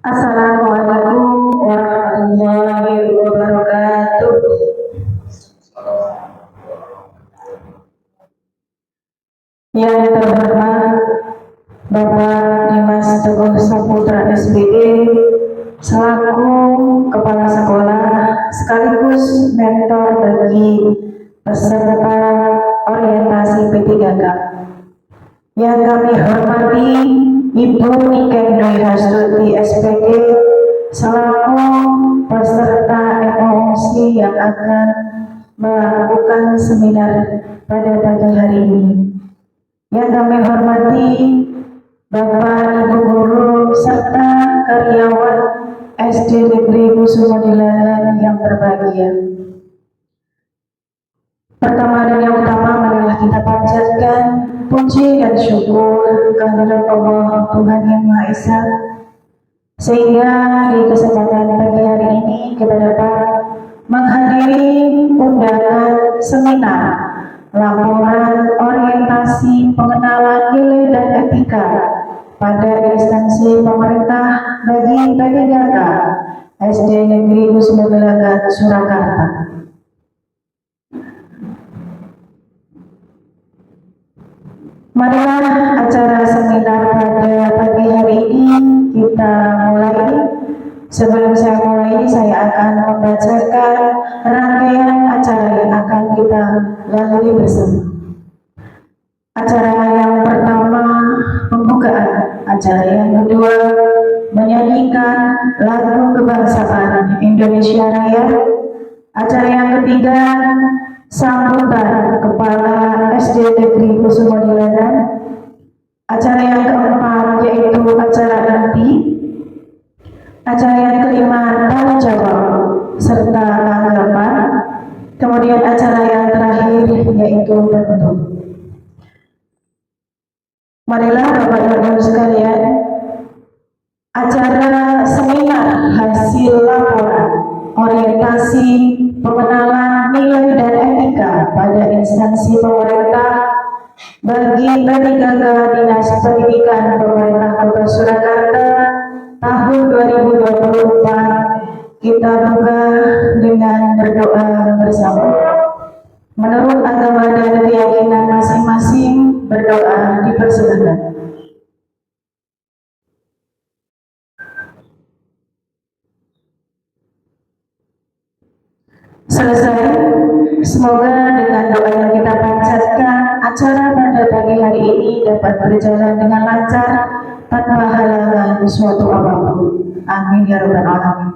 Assalamualaikum warahmatullahi wabarakatuh. Yang terhormat Bapak Dimas Teguh Saputra SPD selaku Kepala Sekolah sekaligus mentor bagi peserta orientasi P3K. Yang kami hormati Ibu Niken Dwi Hastuti SPG selaku peserta MOC yang akan melakukan seminar pada pagi hari ini. Yang kami hormati Bapak Ibu guru serta karyawan SD Negeri Kusumo Diladan yang berbahagia. Pertama dan yang utama marilah kita panjatkan puji dan syukur kehadirat Allah Tuhan Yang Maha Esa, sehingga di kesempatan pagi hari ini kita dapat menghadiri undangan seminar laporan orientasi pengenalan nilai dan etika pada instansi pemerintah bagi P3K SD Negeri Kusumo Diladan Surakarta. Marilah acara seminar pada pagi hari ini kita mulai. Sebelum saya mulai, saya akan membacakan rangkaian acara yang akan kita lalui bersama. Acara yang pertama pembukaan, acara yang kedua menyanyikan lagu kebangsaan Indonesia Raya, acara yang ketiga sambutan Kepala SD Negeri Kusumo Diladan, acara yang keempat yaitu acara inti, acara yang kelima tanya jawab serta tanggapan, kemudian acara yang terakhir yaitu penutup. Marilah Bapak dan Ibu sekalian, acara seminar hasil laporan orientasi pengenalan nilai dan etika pada instansi pemerintah bagi P3K Dinas Pendidikan Pemerintah Kota Surakarta tahun 2024 kita buka dengan berdoa bersama. Menurut agama dan keyakinan masing-masing, berdoa dipersilakan. Selesai, semoga dengan doa yang kita panjatkan, acara pada pagi hari ini dapat berjalan dengan lancar tanpa halangan suatu apapun. Amin ya rabbal alamin.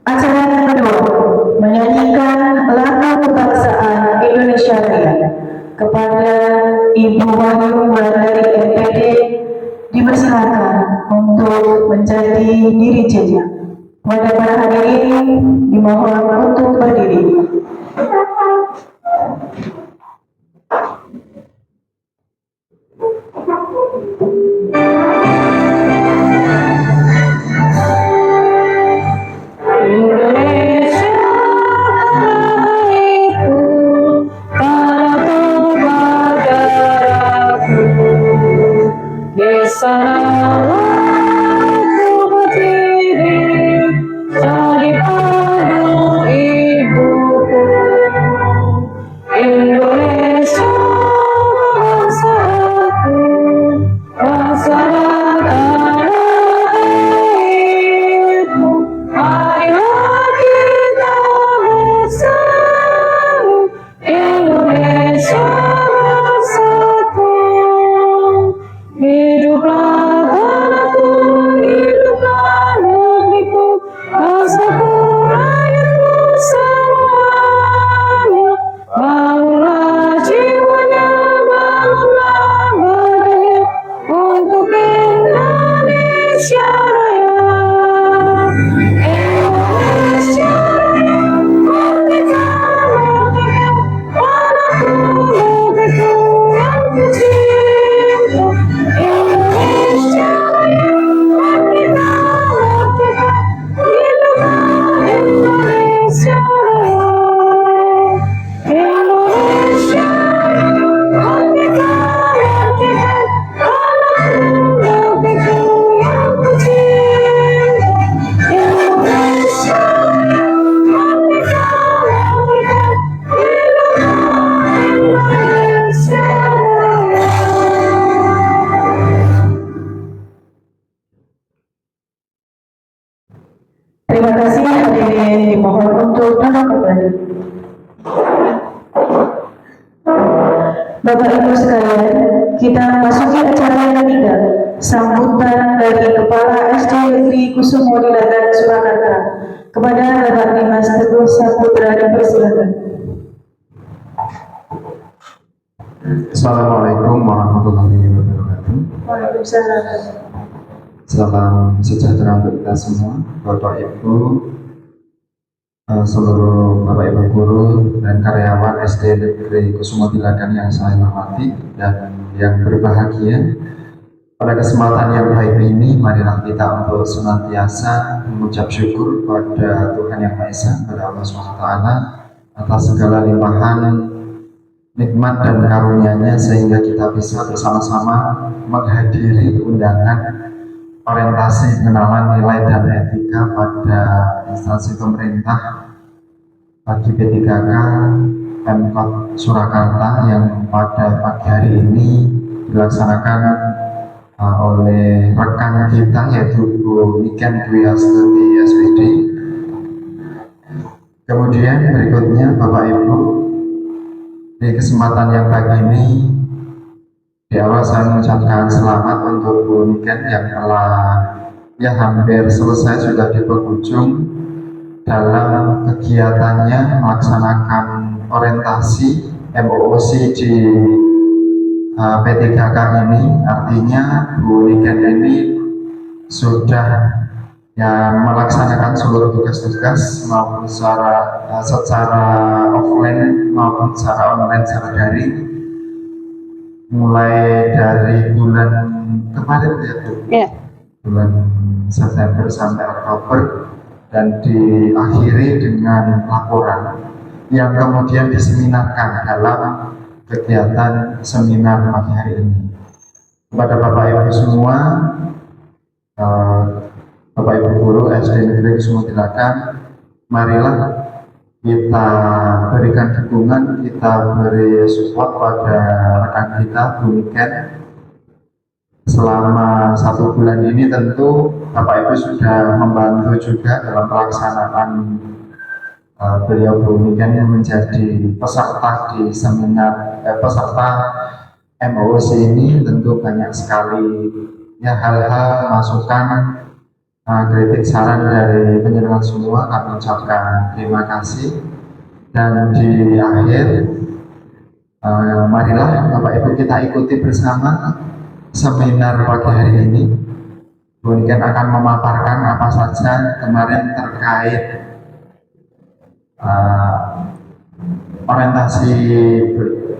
Acara yang kedua menyanyikan lagu kebangsaan Indonesia Raya. Kepada Ibu Wahyu dari MPD dipersilakan untuk menjadi diri jadi. Pada para hadirin dimohon untuk berdiri. Ibu Terima kasih. Hadirin dimohon untuk duduk kembali. Bapak Ibu sekalian, kita memasuki acara yang ketiga, sambutan dari Kepala SD Negeri Kusumo Dilagan Surakarta. Kepada Bapak Dimas Teguh Saputra dipersilakan. Assalamualaikum warahmatullahi wabarakatuh. Waalaikumsalam. Salam sejahtera untuk kita semua, Bapak Ibu, seluruh Bapak Ibu guru dan karyawan SD Negeri Kusumo Dilagan yang saya hormati dan yang berbahagia. Pada kesempatan yang baik ini, marilah kita untuk senantiasa mengucap syukur pada Tuhan Yang Maha Esa, pada Allah SWT atas segala limpahan nikmat dan karunia-Nya, sehingga kita bisa bersama-sama menghadiri undangan orientasi pengenalan nilai dan etika pada instansi pemerintah bagi P3K Pemkot Surakarta yang pada pagi hari ini dilaksanakan oleh rekan kita yaitu Bu Niken Dwi Astuti SPD. Kemudian berikutnya Bapak Ibu, di kesempatan yang pagi ini di awal saya mengucapkan selamat untuk Bu Niken yang telah hampir selesai sudah di penghujung dalam kegiatannya melaksanakan orientasi MOOC di P3K ini. Artinya Bu Niken ini sudah melaksanakan seluruh tugas-tugas maupun secara offline maupun secara online, secara daring, mulai dari bulan kemarin bulan September sampai Oktober, dan diakhiri dengan laporan yang kemudian diseminarkan dalam kegiatan seminar pagi hari ini. Kepada Bapak Ibu semua, Bapak Ibu guru SD Negeri Kusumo Dilagan, marilah kita berikan dukungan, kita beri support pada rekan kita Bu Niken. Selama 1 bulan ini tentu Bapak Ibu sudah membantu juga dalam pelaksanaan beliau Bu Niken yang menjadi peserta di seminar peserta MOOC ini. Tentu banyak sekali hal-hal, masukan, kritik, saran dari penyelenggara semua. Kami ucapkan terima kasih. Dan di akhir, marilah Bapak Ibu kita ikuti bersama seminar pagi hari ini. Bu Niken akan memaparkan apa saja kemarin terkait orientasi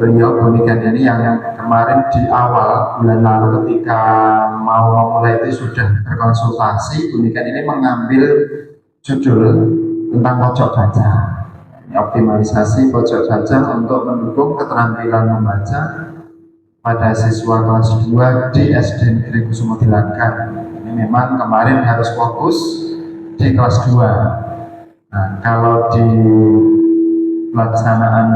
beliau Bu Niken ini yang kemarin di awal bulan lalu ketika mau memulai itu sudah berkonsultasi. Bu Niken ini mengambil judul tentang pojok baca, optimalisasi pojok baca untuk mendukung keterampilan membaca pada siswa kelas 2 di SD Negeri Kusumo Dilagan. Ini memang kemarin harus fokus di kelas 2. Nah, kalau di pelaksanaan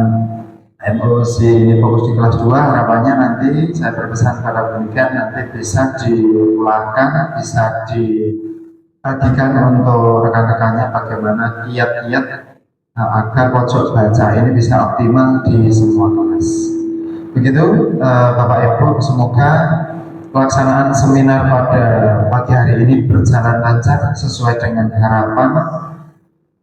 MOOC ini fokus di kelas 2, harapannya nanti saya berpesan pada Bu Niken nanti bisa diulangkan, bisa dibagikan untuk rekan-rekannya bagaimana kiat-kiat agar pojok baca ini bisa optimal di semua kelas. Begitu Bapak Ibu, semoga pelaksanaan seminar pada pagi hari ini berjalan lancar sesuai dengan harapan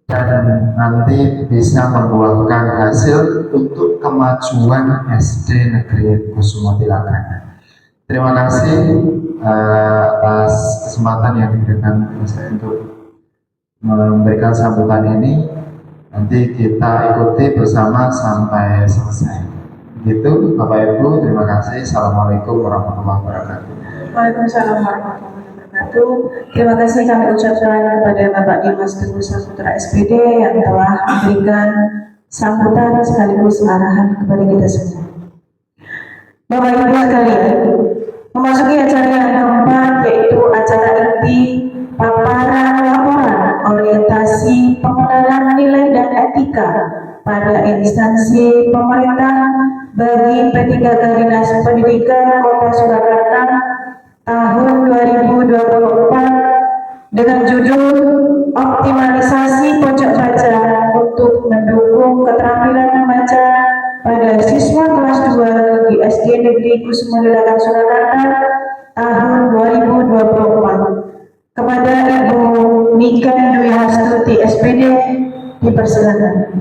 dan nanti bisa membuahkan hasil untuk kemajuan SD Negeri Kusumo Dilagan. Terima kasih atas kesempatan yang diberikan saya untuk memberikan sambutan ini. Nanti kita ikuti bersama sampai selesai. Begitu Bapak Ibu, terima kasih. Assalamualaikum warahmatullahi wabarakatuh. Waalaikumsalam warahmatullahi wabarakatuh. Terima kasih kami ucapkan kepada Bapak Dimas Teguh Saputra SPD yang telah memberikan sambutan sekaligus arahan kepada kita semua. Bapak Ibu sekalian, memasuki acara yang keempat, yaitu acara inti paparan laporan orientasi pengenalan nilai dan etika pada instansi pemerintah bagi P3K Dinas Pendidikan Kota Surakarta tahun 2024 dengan judul optimalisasi SPD Kusuma Dilakan Surakarta tahun 2024. Kepada Ibu Nika Dwi Hastuti SPD dipersilakan.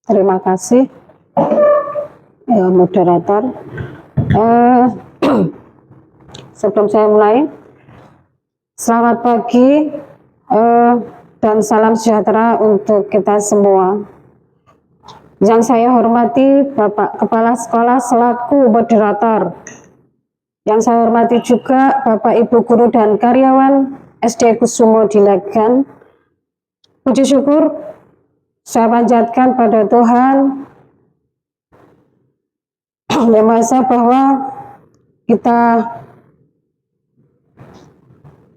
Terima kasih, ya, moderator. Sebelum saya mulai, selamat pagi dan salam sejahtera untuk kita semua. Yang saya hormati Bapak Kepala Sekolah selaku moderator. Yang saya hormati juga Bapak Ibu Guru dan karyawan SD Kusumo Dilagan. Puji syukur saya panjatkan pada Tuhan Yang Maha Esa bahwa kita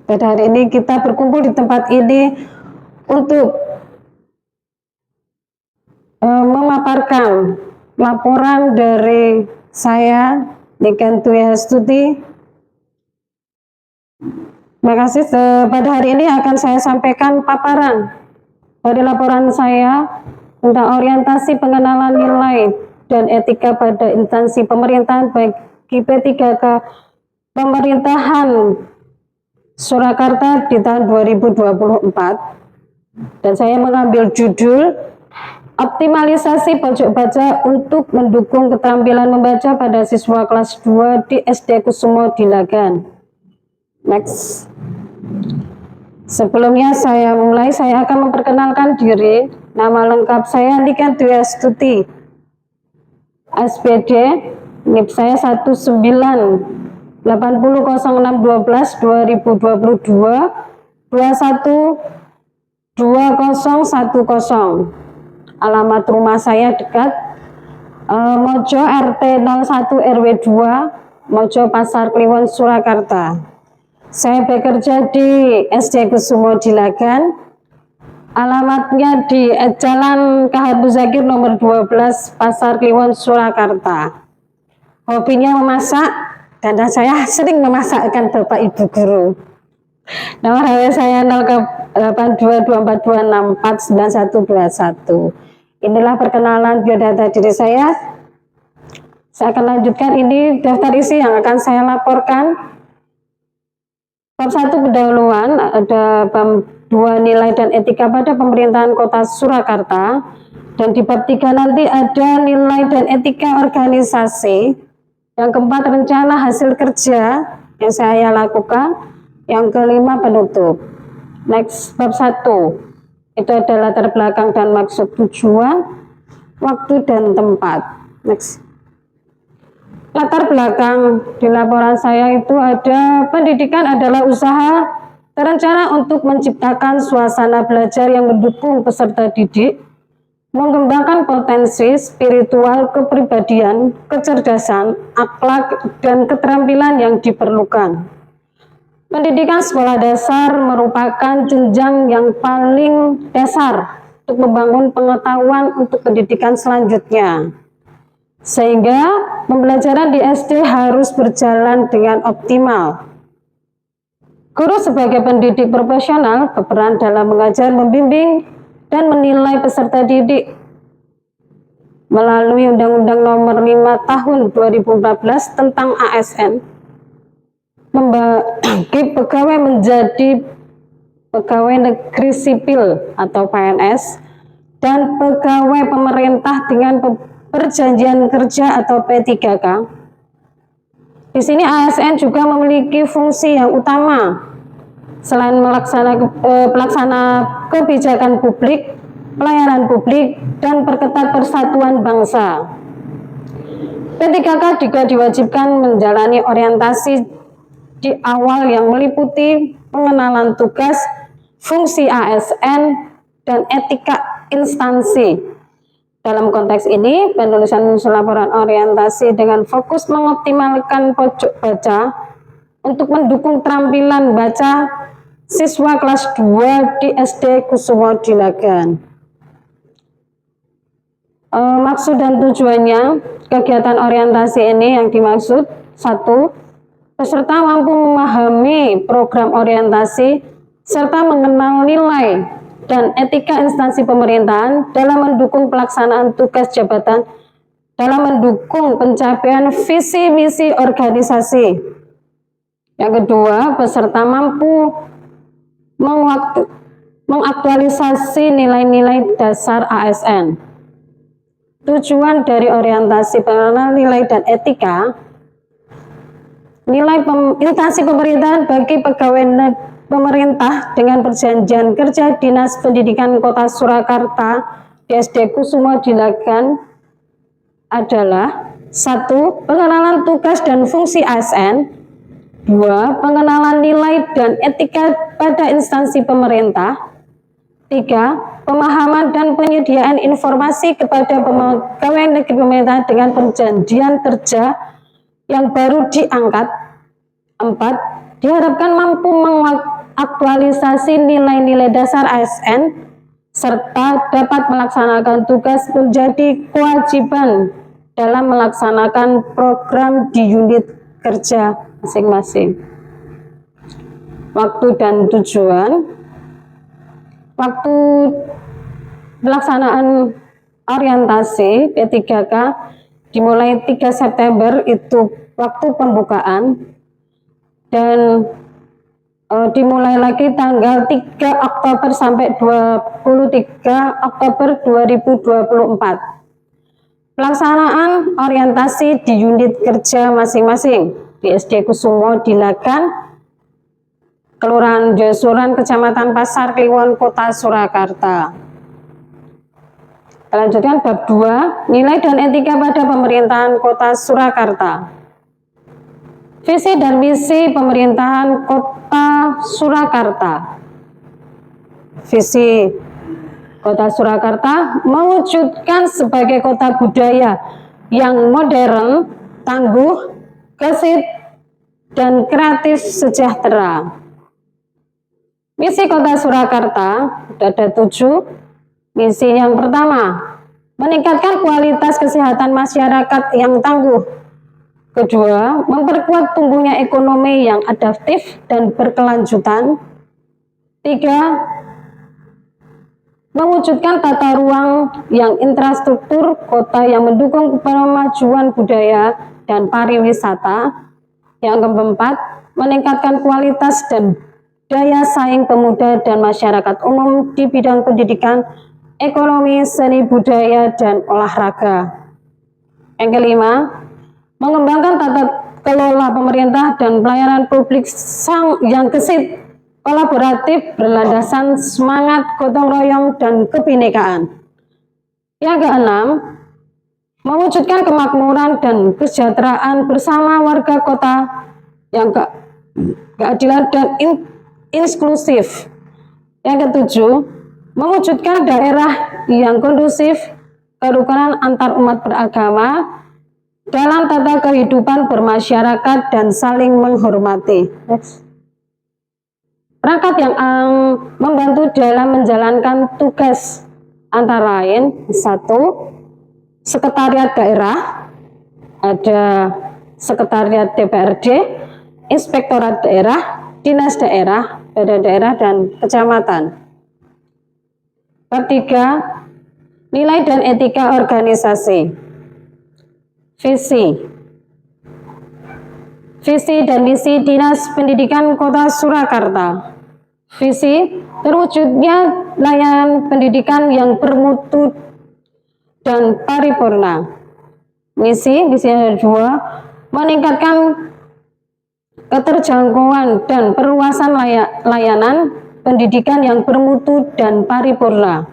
pada hari ini kita berkumpul di tempat ini untuk memaparkan laporan dari saya, Nika Dwi Hastuti. Terima kasih. Pada hari ini akan saya sampaikan paparan dari laporan saya tentang orientasi pengenalan nilai dan etika pada instansi pemerintahan bagi P3K Pemerintahan Surakarta di tahun 2024. Dan saya mengambil judul optimalisasi pojok baca untuk mendukung keterampilan membaca pada siswa kelas 2 di SD Kusumo Dilagan. Next. Sebelumnya saya akan memperkenalkan diri. Nama lengkap saya Nika Dwi Hastuti, SPD, NIP saya 198006122022 212010. Alamat rumah saya dekat Mojo RT 01 RW 2 Mojo Pasar Kliwon Surakarta. Saya bekerja di SD Kusumo Dilagan. Alamatnya di Jalan KH Muzakir nomor 12 Pasar Kliwon Surakarta. Hobinya memasak dan saya sering memasakkan Bapak Ibu Guru. Nomor HP saya 082426499121. Inilah perkenalan biodata diri saya. Saya akan lanjutkan, ini daftar isi yang akan saya laporkan. Bab 1 pendahuluan, ada bab 2 nilai dan etika pada pemerintahan kota Surakarta, dan di bab 3 nanti ada nilai dan etika organisasi. Yang keempat rencana hasil kerja yang saya lakukan. Yang kelima penutup. Next, bab 1 itu ada latar belakang dan maksud tujuan, waktu dan tempat. Next. Latar belakang di laporan saya itu ada pendidikan adalah usaha terencana untuk menciptakan suasana belajar yang mendukung peserta didik, mengembangkan potensi spiritual, kepribadian, kecerdasan, akhlak, dan keterampilan yang diperlukan. Pendidikan sekolah dasar merupakan jenjang yang paling dasar untuk membangun pengetahuan untuk pendidikan selanjutnya. Sehingga pembelajaran di SD harus berjalan dengan optimal. Guru sebagai pendidik profesional berperan dalam mengajar, membimbing, dan menilai peserta didik. Melalui Undang-Undang Nomor 5 Tahun 2014 tentang ASN, membagi pegawai menjadi pegawai negeri sipil atau PNS dan pegawai pemerintah dengan perjanjian kerja atau P3K. Di sini ASN juga memiliki fungsi yang utama selain pelaksana kebijakan publik, pelayanan publik, dan perketat persatuan bangsa. P3K juga diwajibkan menjalani orientasi di awal yang meliputi pengenalan tugas, fungsi ASN, dan etika instansi. Dalam konteks ini, penulisan usul laporan orientasi dengan fokus mengoptimalkan pojok baca untuk mendukung keterampilan baca siswa kelas 2 di SD Kusumo Dilagan. Maksud dan tujuannya, kegiatan orientasi ini yang dimaksud: 1. Peserta mampu memahami program orientasi serta mengenal nilai dan etika instansi pemerintahan dalam mendukung pelaksanaan tugas jabatan dalam mendukung pencapaian visi misi organisasi. Yang kedua, peserta mampu mengaktualisasi nilai-nilai dasar ASN. Tujuan dari orientasi pengenalan nilai dan etika, instansi pemerintahan bagi pegawai pemerintah dengan perjanjian kerja Dinas Pendidikan Kota Surakarta di SD Kusumo Dilagan adalah 1. Pengenalan tugas dan fungsi ASN. 2. Pengenalan nilai dan etika pada instansi pemerintah. 3. Pemahaman dan penyediaan informasi kepada pegawai negeri pemerintah dengan perjanjian kerja yang baru diangkat. 4. Diharapkan mampu mengaktualisasi nilai-nilai dasar ASN serta dapat melaksanakan tugas menjadi kewajiban dalam melaksanakan program di unit kerja masing-masing. Waktu dan tujuan. Waktu pelaksanaan orientasi P3K dimulai 3 September itu waktu pembukaan, dan dimulai lagi tanggal 3 Oktober sampai 23 Oktober 2024. Pelaksanaan orientasi di unit kerja masing-masing di SD Kusumo Dilagan, Kelurahan Josuran, Kecamatan Pasar Kliwon, Kota Surakarta. Lanjutkan bab 2, nilai dan etika pada pemerintahan Kota Surakarta. Visi dan misi pemerintahan Kota Surakarta. Visi Kota Surakarta mewujudkan sebagai kota budaya yang modern, tangguh, gesit, dan kreatif sejahtera. Misi Kota Surakarta ada 7. Misi yang pertama, meningkatkan kualitas kesehatan masyarakat yang tangguh. Kedua, memperkuat tumbuhnya ekonomi yang adaptif dan berkelanjutan. 3. Mewujudkan tata ruang yang infrastruktur kota yang mendukung kemajuan budaya dan pariwisata. Yang keempat, meningkatkan kualitas dan daya saing pemuda dan masyarakat umum di bidang pendidikan, ekonomi, seni budaya, dan olahraga. Yang kelima, mengembangkan tata kelola pemerintah dan pelayanan publik yang gesit, kolaboratif, berlandasan semangat gotong royong dan kebinekaan. Yang keenam, mewujudkan kemakmuran dan kesejahteraan bersama warga kota yang keadilan dan inklusif. Yang ketujuh, mewujudkan daerah yang kondusif, kerukunan antar umat beragama dalam tata kehidupan bermasyarakat dan saling menghormati. Perangkat yang membantu dalam menjalankan tugas antara lain 1. Sekretariat daerah, ada Sekretariat DPRD, Inspektorat Daerah, Dinas Daerah, Badan Daerah, dan Kecamatan. Bab 3, nilai dan etika organisasi. Visi dan misi Dinas Pendidikan Kota Surakarta. Visi, terwujudnya layanan pendidikan yang bermutu dan paripurna. Misi ada 2, meningkatkan keterjangkauan dan perluasan layanan pendidikan yang bermutu dan paripurna.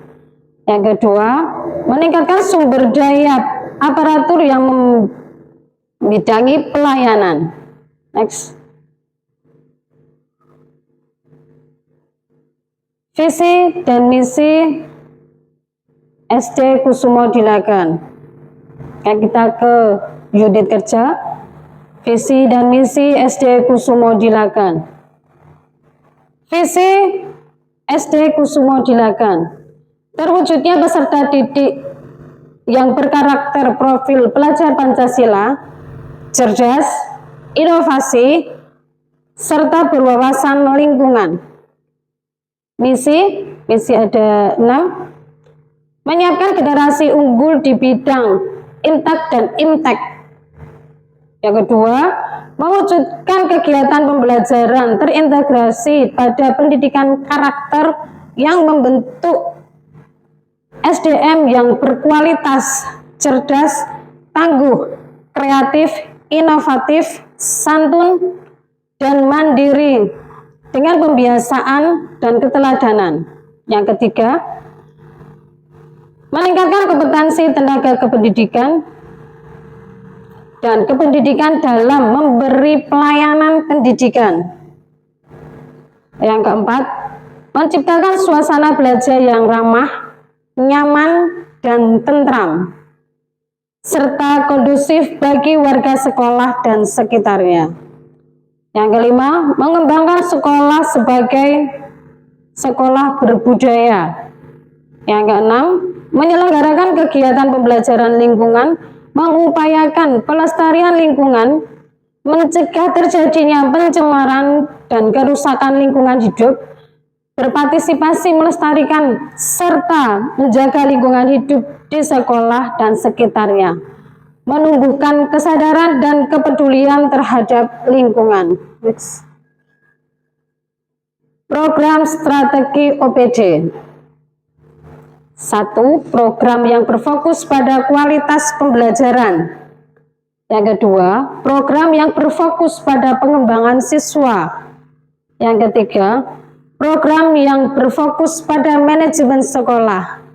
Yang kedua, meningkatkan sumber daya aparatur yang membidangi pelayanan. Next. Visi dan misi SD Kusumo Dilagan. Kita ke unit kerja. Visi dan misi SD Kusumo Dilagan. Visi SD Kusumo Dilagan, terwujudnya peserta didik yang berkarakter profil pelajar Pancasila, cerdas, inovasi, serta berwawasan lingkungan. Misi ada 6, menyiapkan generasi unggul di bidang Intak dan Imtek. Yang kedua, mewujudkan kegiatan pembelajaran terintegrasi pada pendidikan karakter yang membentuk SDM yang berkualitas, cerdas, tangguh, kreatif, inovatif, santun, dan mandiri dengan pembiasaan dan keteladanan. Yang ketiga, meningkatkan kompetensi tenaga kependidikan dan kependidikan dalam memberi pelayanan pendidikan. Yang keempat, menciptakan suasana belajar yang ramah, nyaman, dan tentram, serta kondusif bagi warga sekolah dan sekitarnya. Yang kelima, mengembangkan sekolah sebagai sekolah berbudaya. Yang keenam, menyelenggarakan kegiatan pembelajaran lingkungan, mengupayakan pelestarian lingkungan, mencegah terjadinya pencemaran dan kerusakan lingkungan hidup, berpartisipasi melestarikan serta menjaga lingkungan hidup di sekolah dan sekitarnya, menumbuhkan kesadaran dan kepedulian terhadap lingkungan. Next. Program strategi OPD. 1. Program yang berfokus pada kualitas pembelajaran. Yang kedua, program yang berfokus pada pengembangan siswa. Yang ketiga, program yang berfokus pada manajemen sekolah.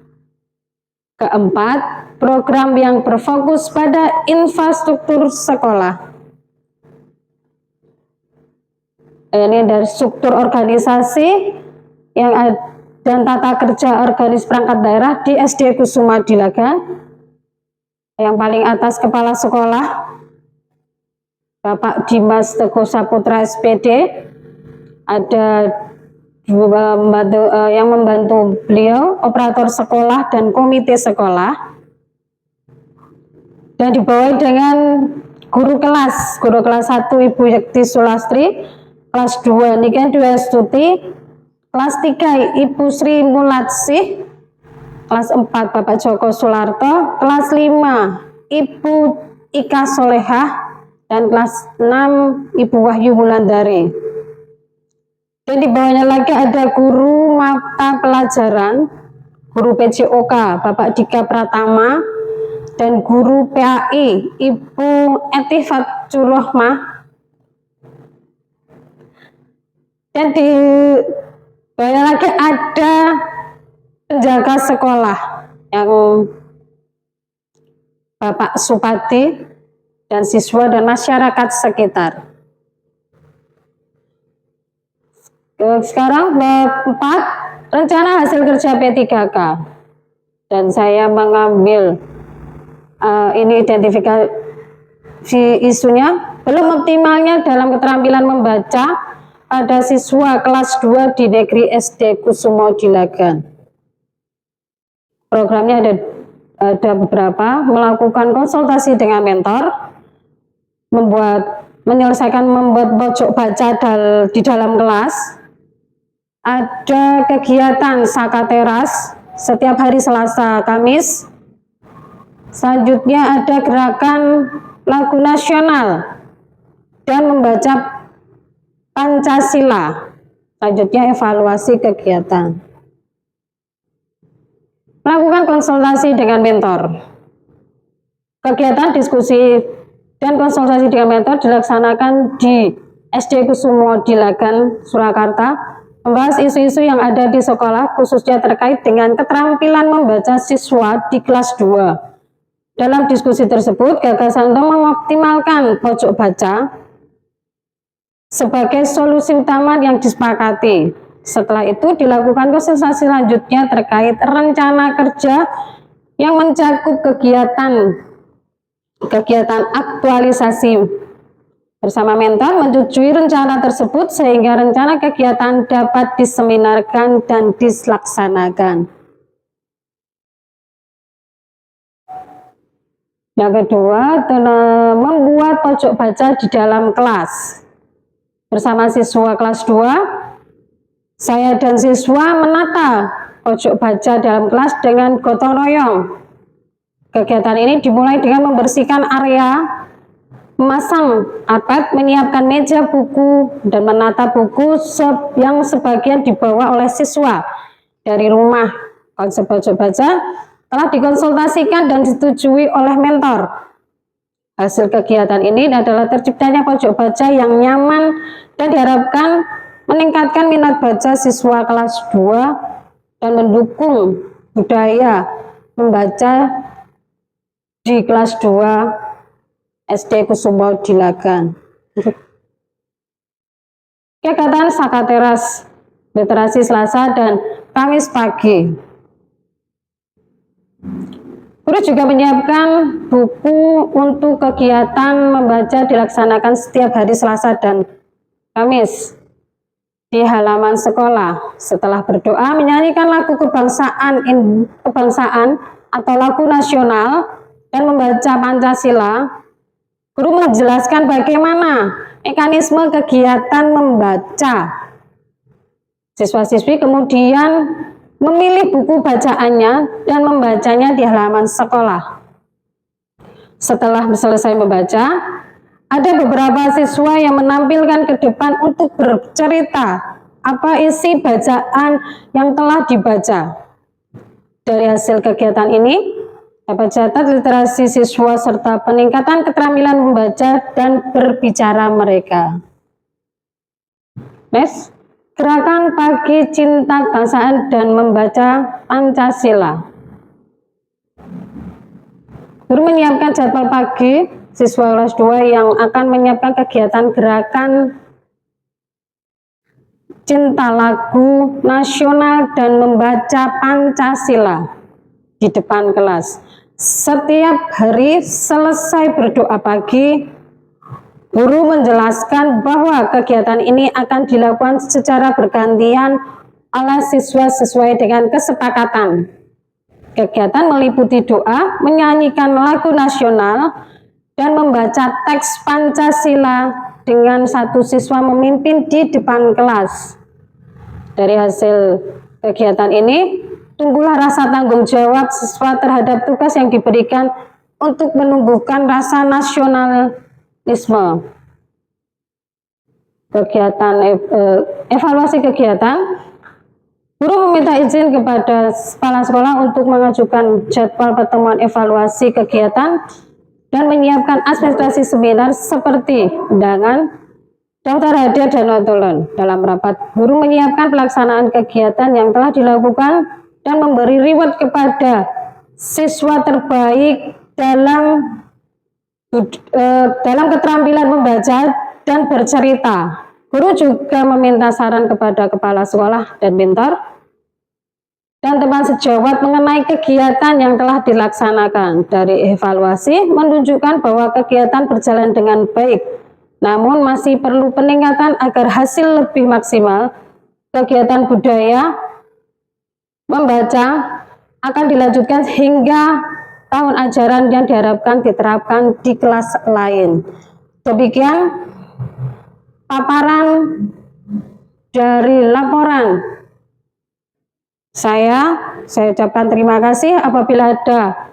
Keempat, program yang berfokus pada infrastruktur sekolah. Ini dari struktur organisasi yang ada dan tata kerja organis perangkat daerah di SD Kusuma Dilagan. Yang paling atas kepala sekolah Bapak Dimas Teguh Saputra SPD, ada dua yang membantu beliau, operator sekolah dan komite sekolah, dan dibawahi dengan guru kelas 1 Ibu Yekti Sulastri, kelas 2 Niken Dwi Astuti, kelas 3 Ibu Sri Mulatsih, kelas 4 Bapak Joko Sularto, kelas 5 Ibu Ika Solehah, dan kelas 6 Ibu Wahyu Wulandari. Dan di bawahnya lagi ada guru mata pelajaran, guru PJOK Bapak Dika Pratama, dan guru PAI Ibu Etifat Curohmah. Dan di bawahnya lagi ada penjaga sekolah yang Bapak Supati dan siswa dan masyarakat sekitar. Sekarang bab 4, rencana hasil kerja P3K. Dan saya mengambil ini identifikasi isunya, belum optimalnya dalam keterampilan membaca pada siswa kelas 2 di Negeri SD Kusumo Dilagan. Programnya ada beberapa, melakukan konsultasi dengan mentor, menyelesaikan membuat pojok baca di dalam kelas, ada kegiatan Saka Teras setiap hari Selasa Kamis, selanjutnya ada gerakan lagu nasional dan membaca Pancasila, selanjutnya evaluasi kegiatan. Melakukan konsultasi dengan mentor. Kegiatan diskusi dan konsultasi dengan mentor dilaksanakan di SD Kusumo Dilagan, Surakarta, membahas isu-isu yang ada di sekolah khususnya terkait dengan keterampilan membaca siswa di kelas 2. Dalam diskusi tersebut, gagasan untuk mengoptimalkan pojok baca sebagai solusi utama yang disepakati. Setelah itu dilakukan konsultasi selanjutnya terkait rencana kerja yang mencakup kegiatan aktualisasi bersama mentor, menyetujui rencana tersebut sehingga rencana kegiatan dapat diseminarkan dan dilaksanakan. Yang kedua, membuat pojok baca di dalam kelas. Bersama siswa kelas 2, saya dan siswa menata pojok baca dalam kelas dengan gotong royong. Kegiatan ini dimulai dengan membersihkan area, memasang iPad, menyiapkan meja buku, dan menata buku yang sebagian dibawa oleh siswa dari rumah. Konsep pojok baca telah dikonsultasikan dan disetujui oleh mentor. Hasil kegiatan ini adalah terciptanya pojok baca yang nyaman dan diharapkan meningkatkan minat baca siswa kelas 2 dan mendukung budaya membaca di kelas 2 SD Kusumo Dilagan. Kegiatan Saka Teras literasi Selasa dan Kamis pagi. Guru juga menyiapkan buku untuk kegiatan membaca dilaksanakan setiap hari Selasa dan Kamis di halaman sekolah. Setelah berdoa, menyanyikan lagu kebangsaan atau lagu nasional dan membaca Pancasila, guru menjelaskan bagaimana mekanisme kegiatan membaca. Siswa-siswi kemudian memilih buku bacaannya dan membacanya di halaman sekolah. Setelah selesai membaca, ada beberapa siswa yang menampilkan ke depan untuk bercerita apa isi bacaan yang telah dibaca. Dari hasil kegiatan ini, dapat catat literasi siswa serta peningkatan keterampilan membaca dan berbicara mereka. Next, gerakan pagi cinta kebangsaan dan membaca Pancasila. Guru menyiapkan jadwal pagi siswa kelas 2 yang akan menyiapkan kegiatan gerakan cinta lagu nasional dan membaca Pancasila di depan kelas. Setiap hari selesai berdoa pagi, guru menjelaskan bahwa kegiatan ini akan dilakukan secara bergantian oleh siswa sesuai dengan kesepakatan. Kegiatan meliputi doa, menyanyikan lagu nasional, dan membaca teks Pancasila dengan satu siswa memimpin di depan kelas. Dari hasil kegiatan ini, tumbuhlah rasa tanggung jawab siswa terhadap tugas yang diberikan untuk menumbuhkan rasa nasionalisme. Kegiatan evaluasi kegiatan, guru meminta izin kepada kepala sekolah untuk mengajukan jadwal pertemuan evaluasi kegiatan dan menyiapkan administrasi seminar seperti undangan, daftar hadiah, dan notulen. Dalam rapat, guru menyiapkan pelaksanaan kegiatan yang telah dilakukan dan memberi reward kepada siswa terbaik dalam keterampilan membaca dan bercerita. Guru juga meminta saran kepada kepala sekolah dan mentor dan teman sejawat mengenai kegiatan yang telah dilaksanakan. Dari evaluasi menunjukkan bahwa kegiatan berjalan dengan baik, namun masih perlu peningkatan agar hasil lebih maksimal. Kegiatan budaya membaca akan dilanjutkan hingga tahun ajaran yang diharapkan diterapkan di kelas lain. Demikian paparan dari laporan saya ucapkan terima kasih. Apabila ada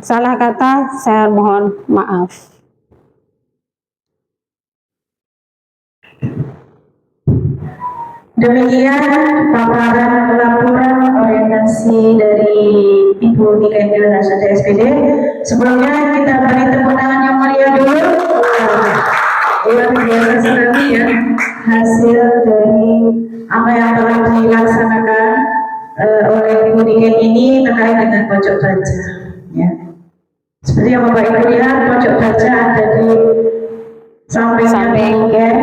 salah kata, saya mohon maaf. Demikian paparan laporan orientasi dari Ibu Nika Indira Nasada SPD. Sebelumnya kita beri tepuk tangan yang meriah dulu. Luar biasa sekali ya hasil dari apa yang telah dilaksanakan oleh Ibu Nika ini terkait dengan pojok baca. Ya. Seperti yang Bapak Ibu lihat, pojok baca ada di samping ya,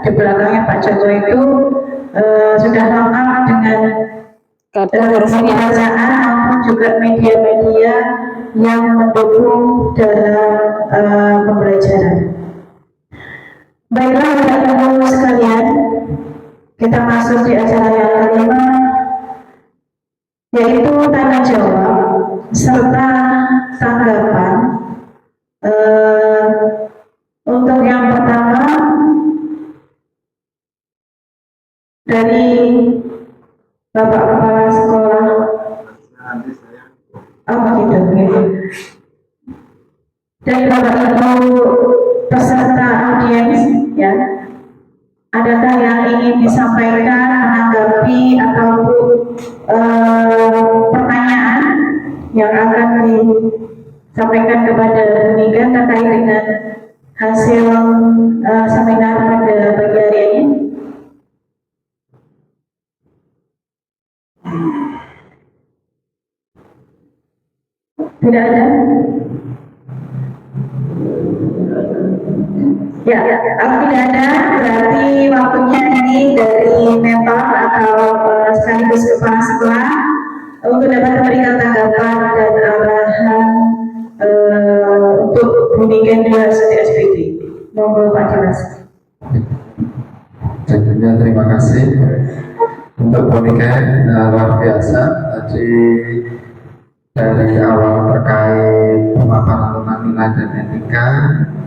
di belakangnya Pak Joko itu sudah lengkap dengan bacaan maupun juga media-media yang mendukung dalam pembelajaran. Baiklah Bapak-Ibu sekalian, kita masuk di acara yang kelima, yaitu tanya jawab serta tanggapan. Untuk yang pertama dari Bapak Kepala Sekolah Oh gitu, gitu. Dan Bapak Ibu peserta audiens, ya, adakah yang ingin disampaikan, menanggapi ataupun pertanyaan yang akan disampaikan kepada Bu Mega terkait dengan hasil seminar pada pagi hari ini? Tidak ada? Ya, kalau tidak ada, berarti waktunya ini dari mentor atau sekaligus kepala sekolah untuk dapat memberikan tanggapan dan arahan untuk bimbingan dua SPD. Monggo Pak Dimas. Sebelumnya terima kasih untuk Monika, luar biasa tadi dari awal terkait pemaparan tentang nilai dan etika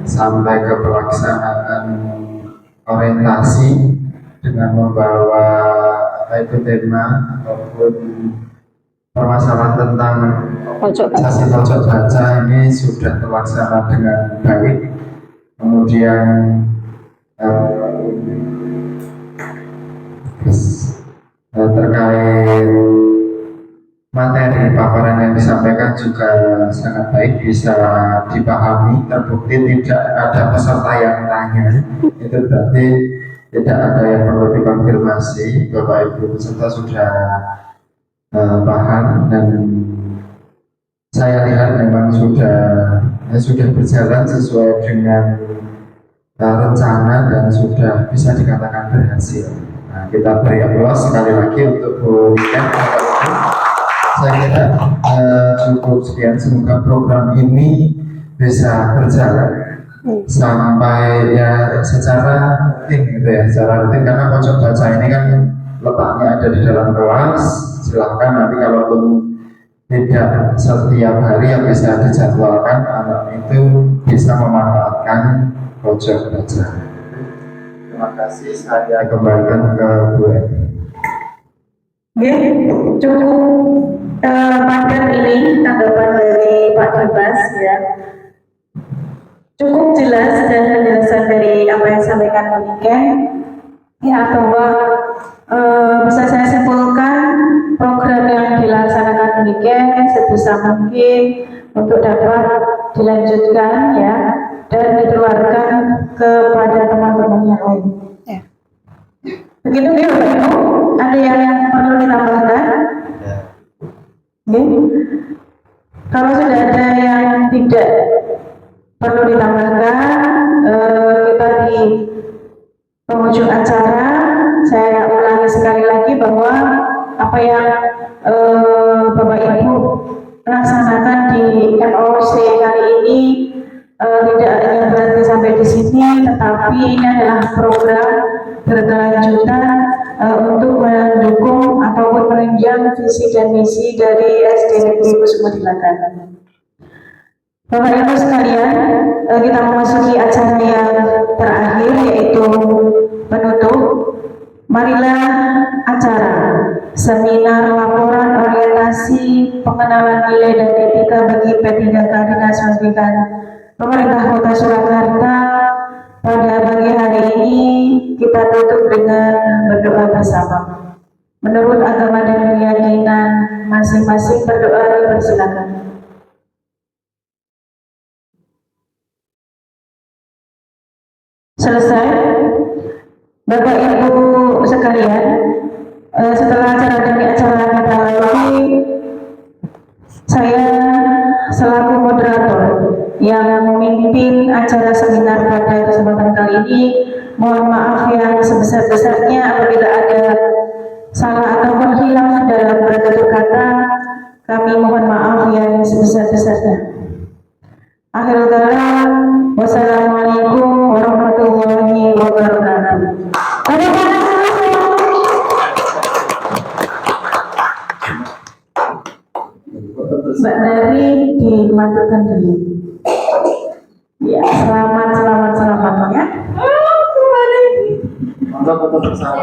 sampai ke pelaksanaan orientasi dengan membawa apa itu tema ataupun permasalahan tentang sesi pojok baca ini sudah terlaksana dengan baik. Kemudian terkait materi paparan yang disampaikan juga sangat baik, bisa dipahami, terbukti tidak ada peserta yang tanya. Itu berarti tidak ada yang perlu dikonfirmasi. Bapak Ibu peserta sudah paham, dan saya lihat memang sudah berjalan sesuai dengan rencana dan sudah bisa dikatakan berhasil. Nah, kita beri aplaus sekali lagi untuk Bu Nika. Saya kira cukup sekian. Semoga program ini bisa berjalan sampai ya secara rutin gitu ya, secara rutin, karena pojok baca ini kan letaknya ada di dalam kelas. Silahkan nanti kalaupun tidak setiap hari yang bisa dijadwalkan, anak itu bisa memanfaatkan pojok baca. Terima kasih, saya kembalikan ke Bu Eni. Oke, cukup padat ini tanggapan dari Pak Dimas, ya. Cukup jelas dan penjelasan dari apa yang disampaikan Pak Mika, ya, bahwa bisa saya simpulkan program yang dilaksanakan Pak Mika sebisa mungkin untuk dapat dilanjutkan, ya, dan ditularkan kepada teman-teman yang lain. Ya. Begitu ya, Bapak Ibu. Ada yang perlu ditambahkan? Okay. Kalau sudah ada yang tidak perlu ditambahkan, kita di penghujung acara, saya ulangi sekali lagi bahwa apa yang Bapak Ibu laksanakan di MOC kali ini tidak hanya berhenti sampai di sini, tetapi ini adalah program berkelanjutan untuk mendukung ataupun menunjang visi dan misi dari SD Negeri Kusumo Dilatan. Bapak Ibu sekalian, kita memasuki acara yang terakhir, yaitu penutup. Marilah acara seminar laporan orientasi pengenalan nilai dan etika bagi P3K Dinas Pendidikan Pemerintah Kota Surakarta pada pagi hari ini kita tutup dengan berdoa bersama. Menurut agama dan keyakinan masing-masing, berdoa dipersilakan. Selesai. Bapak Ibu sekalian, setelah acara demi acara kita lalui, saya selaku moderator yang memimpin acara seminar pada kesempatan kali ini, mohon maaf yang sebesar-besarnya apabila ada salah ataupun hilaf dalam bertutur kata. Kami mohon maaf yang sebesar-besarnya. Akhirul kalam, wassalamualaikum warahmatullahi wabarakatuh. Mbak Mary dimatikan dulu. Ya, selamat ya. Untuk bersama.